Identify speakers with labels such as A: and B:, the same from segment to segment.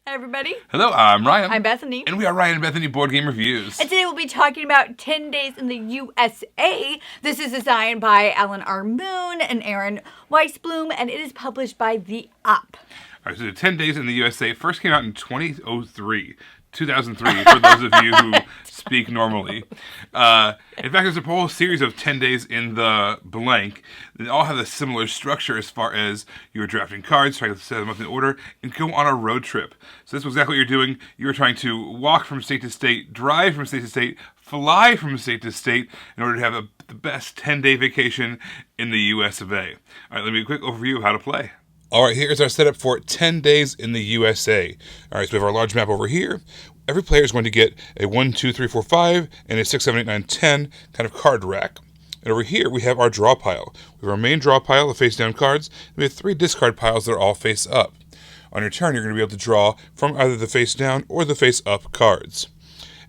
A: Hi, everybody.
B: Hello, I'm Ryan.
A: I'm Bethany.
B: And we are Ryan and Bethany Board Game Reviews.
A: And today we'll be talking about 10 Days in the USA. This is designed by Alan R. Moon and Aaron Weisblum, and it is published by The Up.
B: All right, so 10 Days in the USA first came out in 2003 for those of you who speak normally. In fact, there's a whole series of 10 Days in the blank. They all have a similar structure as far as you're drafting cards, trying to set them up in order, and go on a road trip. So this is exactly what you're doing. You're trying to walk from state to state, drive from state to state, fly from state to state in order to have the best 10-day vacation in the US of A. All right, let me give a quick overview of how to play. All right, here's our setup for 10 Days in the USA. All right, so we have our large map over here. Every player is going to get a 1, 2, 3, 4, 5, and a 6, 7, 8, 9, 10 kind of card rack. And over here, we have our draw pile. We have our main draw pile of face-down cards. And we have 3 discard piles that are all face-up. On your turn, you're going to be able to draw from either the face-down or the face-up cards.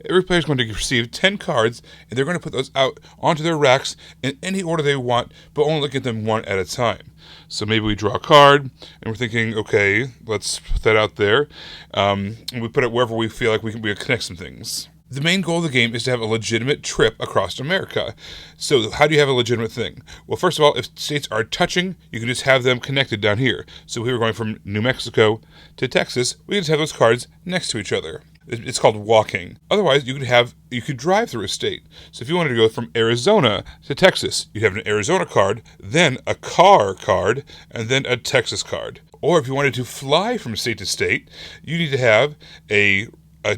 B: Every player is going to receive 10 cards, and they're going to put those out onto their racks in any order they want, but only look at them one at a time. So maybe we draw a card, and we're thinking, okay, let's put that out there. And we put it wherever we feel like we can connect some things. The main goal of the game is to have a legitimate trip across America. So how do you have a legitimate thing? Well, first of all, if states are touching, you can just have them connected down here. So if we were going from New Mexico to Texas, we can just have those cards next to each other. It's called walking. Otherwise, you could drive through a state. So if you wanted to go from Arizona to Texas, you'd have an Arizona card, then a car card, and then a Texas card. Or if you wanted to fly from state to state, you need to have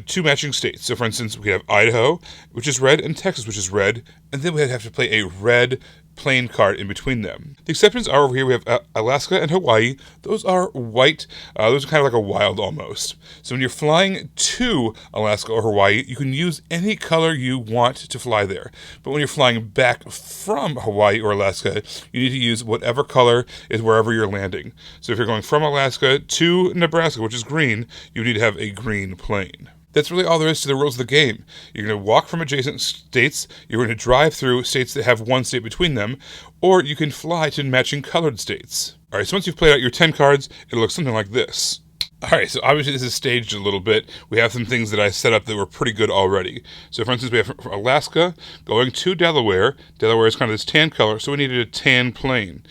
B: two matching states. So for instance, we have Idaho, which is red, and Texas, which is red, and then we have to play a red plain card in between them. The exceptions are over here. We have Alaska and Hawaii. Those are white. Those are kind of like a wild almost. So when you're flying to Alaska or Hawaii, you can use any color you want to fly there. But when you're flying back from Hawaii or Alaska, you need to use whatever color is wherever you're landing. So if you're going from Alaska to Nebraska, which is green, you need to have a green plane. That's really all there is to the rules of the game. You're going to walk from adjacent states, you're going to drive through states that have one state between them, or you can fly to matching colored states. Alright, so once you've played out your 10 cards, it'll look something like this. Alright, so obviously this is staged a little bit. We have some things that I set up that were pretty good already. So for instance, we have Alaska going to Delaware. Delaware is kind of this tan color, so we needed a tan plane.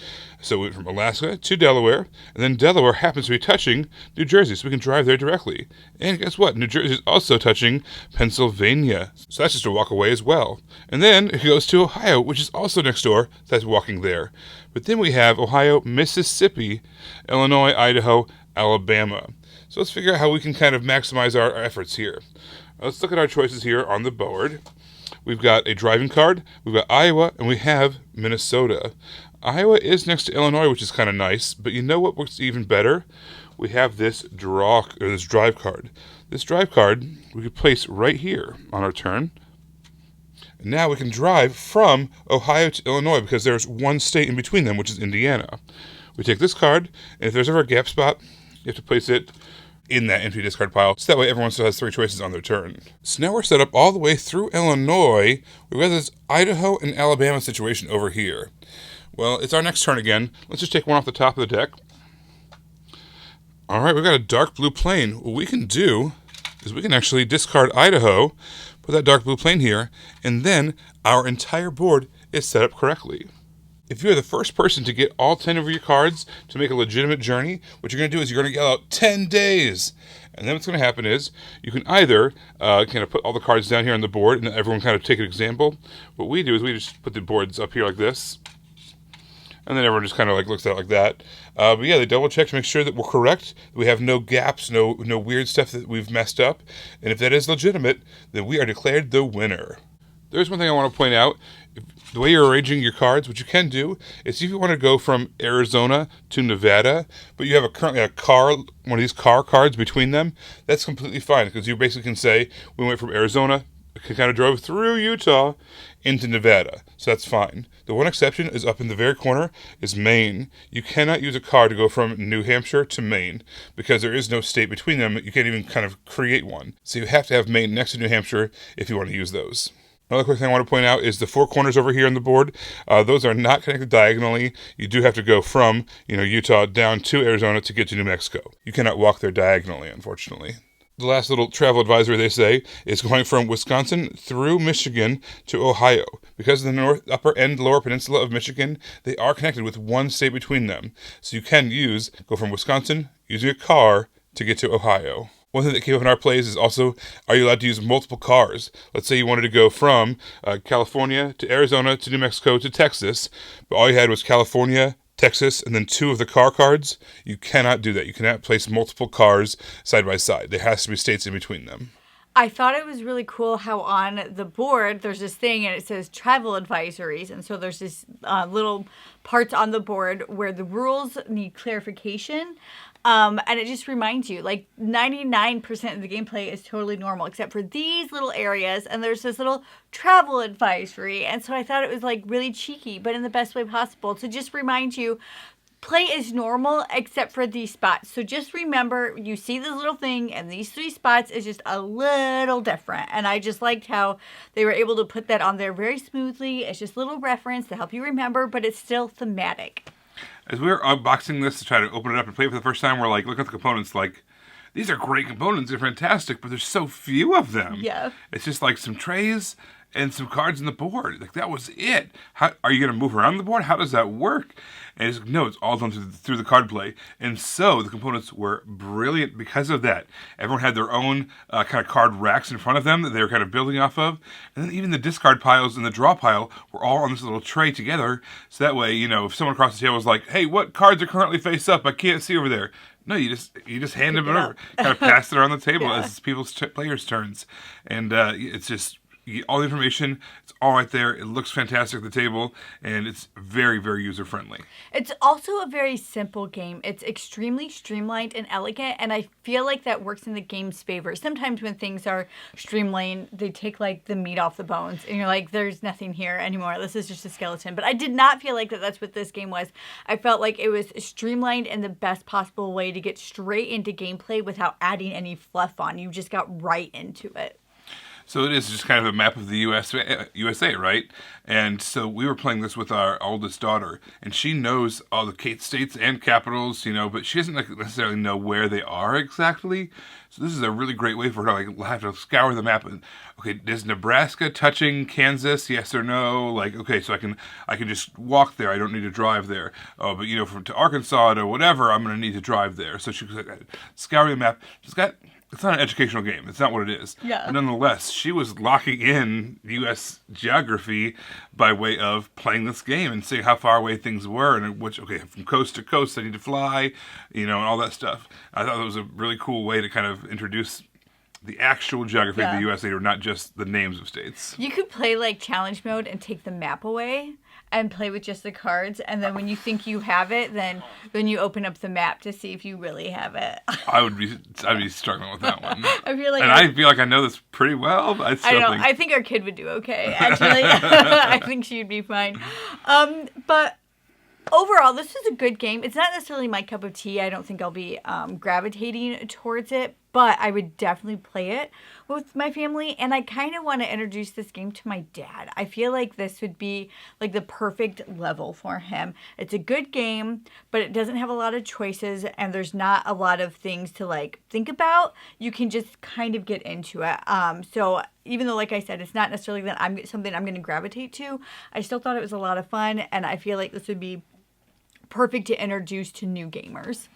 B: So we went from Alaska to Delaware, and then Delaware happens to be touching New Jersey, so we can drive there directly. And guess what? New Jersey is also touching Pennsylvania, so that's just a walk away as well. And then it goes to Ohio, which is also next door, so that's walking there. But then we have Ohio, Mississippi, Illinois, Idaho, Alabama. So let's figure out how we can kind of maximize our efforts here. Let's look at our choices here on the board. We've got a driving card, we've got Iowa, and we have Minnesota. Iowa is next to Illinois, which is kind of nice, but you know what works even better? We have this drive card. This drive card we could place right here on our turn. And now we can drive from Ohio to Illinois because there's one state in between them, which is Indiana. We take this card, and if there's ever a gap spot, you have to place it in that empty discard pile, so that way everyone still has 3 choices on their turn. So now we're set up all the way through Illinois. We've got this Idaho and Alabama situation over here. Well, it's our next turn again. Let's just take one off the top of the deck. All right, we've got a dark blue plane. What we can do is we can actually discard Idaho, put that dark blue plane here, and then our entire board is set up correctly. If you're the first person to get all 10 of your cards to make a legitimate journey, what you're going to do is you're going to yell out 10 days. And then what's going to happen is you can either kind of put all the cards down here on the board and everyone kind of take an example. What we do is we just put the boards up here like this. And then everyone just kind of like looks at it like that. But yeah, they double check to make sure that we're correct. We have no gaps, no weird stuff that we've messed up. And if that is legitimate, then we are declared the winner. There's one thing I want to point out. The way you're arranging your cards, what you can do is if you want to go from Arizona to Nevada, but you have currently one of these car cards between them, that's completely fine because you basically can say, we went from Arizona, kind of drove through Utah into Nevada. So that's fine. The one exception is up in the very corner is Maine. You cannot use a card to go from New Hampshire to Maine because there is no state between them. You can't even kind of create one. So you have to have Maine next to New Hampshire if you want to use those. Another quick thing I want to point out is the four corners over here on the board. Those are not connected diagonally. You do have to go from, Utah down to Arizona to get to New Mexico. You cannot walk there diagonally, unfortunately. The last little travel advisory, they say, is going from Wisconsin through Michigan to Ohio. Because of the upper and lower peninsula of Michigan, they are connected with one state between them. So you can go from Wisconsin using a car to get to Ohio. One thing that came up in our plays is also, are you allowed to use multiple cars? Let's say you wanted to go from California to Arizona to New Mexico to Texas, but all you had was California, Texas, and then 2 of the car cards. You cannot do that. You cannot place multiple cars side by side. There has to be states in between them.
A: I thought it was really cool how on the board there's this thing and it says travel advisories. And so there's this little parts on the board where the rules need clarification. And it just reminds you, 99% of the gameplay is totally normal, except for these little areas. And there's this little travel advisory. And so I thought it was really cheeky, but in the best way possible, to just remind you, play is normal except for these spots. So just remember, you see this little thing and these 3 spots is just a little different. And I just liked how they were able to put that on there very smoothly. It's just a little reference to help you remember, but it's still thematic.
B: As we were unboxing this to try to open it up and play it for the first time, we're looking at the components these are great components. They're fantastic, but there's so few of them.
A: Yeah.
B: It's just some trays and some cards on the board. That was it. How are you going to move around the board? How does that work? And it's all done through the card play. And so the components were brilliant because of that. Everyone had their own kind of card racks in front of them that they were kind of building off of. And then even the discard piles and the draw pile were all on this little tray together. So that way, if someone across the table was like, hey, what cards are currently face up? I can't see over there. No, you just hand them over, kind of pass it around the table as people's players' turns. And it's just, you get all the information. It's all right there. It looks fantastic at the table, and it's very, very user-friendly.
A: It's also a very simple game. It's extremely streamlined and elegant, and I feel like that works in the game's favor. Sometimes when things are streamlined, they take the meat off the bones, and you're like, there's nothing here anymore. This is just a skeleton. But I did not feel like that's what this game was. I felt like it was streamlined in the best possible way to get straight into gameplay without adding any fluff on. You just got right into it.
B: So it is just kind of a map of the USA, right? And so we were playing this with our oldest daughter, and she knows all the states and capitals, but she doesn't necessarily know where they are exactly. So this is a really great way for her to have to scour the map. And okay, is Nebraska touching Kansas? Yes or no? Okay, so I can just walk there. I don't need to drive there. Oh, but from to Arkansas to whatever, I'm going to need to drive there. So she was scouring the map. It's not an educational game. It's not what it is.
A: Yeah.
B: But nonetheless, she was locking in U.S. geography by way of playing this game and seeing how far away things were and from coast to coast I need to fly, and all that stuff. I thought it was a really cool way to kind of introduce the actual geography of the USA, or not just the names of states.
A: You could play challenge mode and take the map away and play with just the cards, and then when you think you have it, then you open up the map to see if you really have it.
B: I'd be struggling with that one.
A: I feel like
B: I know this pretty well, but
A: I think our kid would do okay, actually. I think she'd be fine. But overall, this is a good game. It's not necessarily my cup of tea. I don't think I'll be gravitating towards it, but I would definitely play it with my family, and I kind of want to introduce this game to my dad. I feel like this would be the perfect level for him. It's a good game, but it doesn't have a lot of choices, and there's not a lot of things to think about. You can just kind of get into it. So even though, like I said, it's not necessarily that something I'm going to gravitate to, I still thought it was a lot of fun, and I feel like this would be perfect to introduce to new gamers.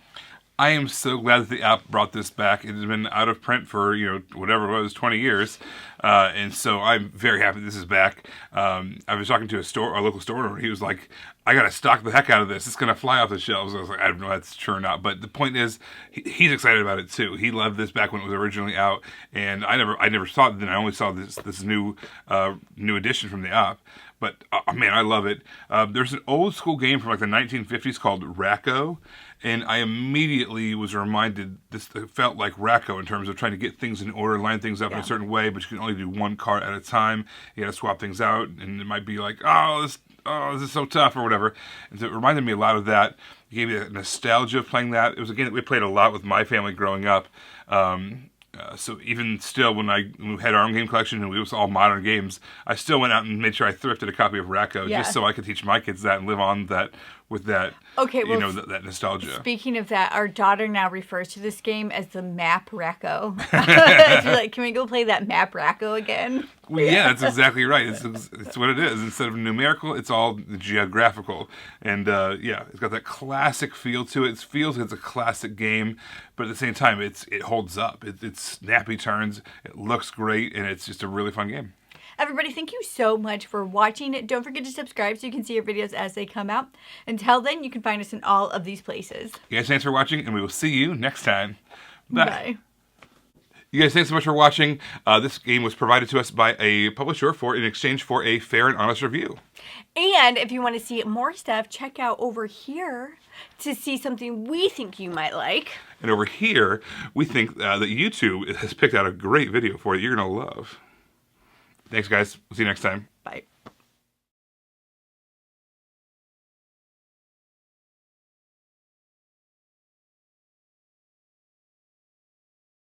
B: I am so glad that the app brought this back. It has been out of print for, whatever it was, 20 years. And so I'm very happy this is back. I was talking to a local store owner. He was like, I got to stock the heck out of this. It's going to fly off the shelves. I was like, I don't know if that's true or not. But the point is, he's excited about it too. He loved this back when it was originally out. And I never saw it then. I only saw this new edition from the app. But, man, I love it. There's an old school game from the 1950s called Racco. And I immediately was reminded, this felt like Racco in terms of trying to get things in order, line things up in a certain way, but you can only do one card at a time. You got to swap things out, and it might be this is so tough or whatever. And so it reminded me a lot of that. It gave me a nostalgia of playing that. It was a game that we played a lot with my family growing up. So even still, when we had our own game collection and we was all modern games, I still went out and made sure I thrifted a copy of Racco just so I could teach my kids that and live on that with that.
A: Okay, well,
B: that nostalgia.
A: Speaking of that, our daughter now refers to this game as the Map Racco. She's like, "Can we go play that Map Racco again?"
B: Well, yeah, that's exactly right. It's what it is. Instead of numerical, it's all geographical, and it's got that classic feel to it. It feels like it's a classic game, but at the same time, it holds up. It's snappy turns. It looks great, and it's just a really fun game.
A: Everybody, thank you so much for watching. Don't forget to subscribe so you can see our videos as they come out. Until then, you can find us in all of these places.
B: You guys, thanks for watching, and we will see you next time. Bye.
A: Bye.
B: You guys, thanks so much for watching. This game was provided to us by a publisher in exchange for a fair and honest review.
A: And if you want to see more stuff, check out over here to see something we think you might like.
B: And over here, we think that YouTube has picked out a great video for you you're going to love. Thanks, guys. We'll see you next time.
A: Bye.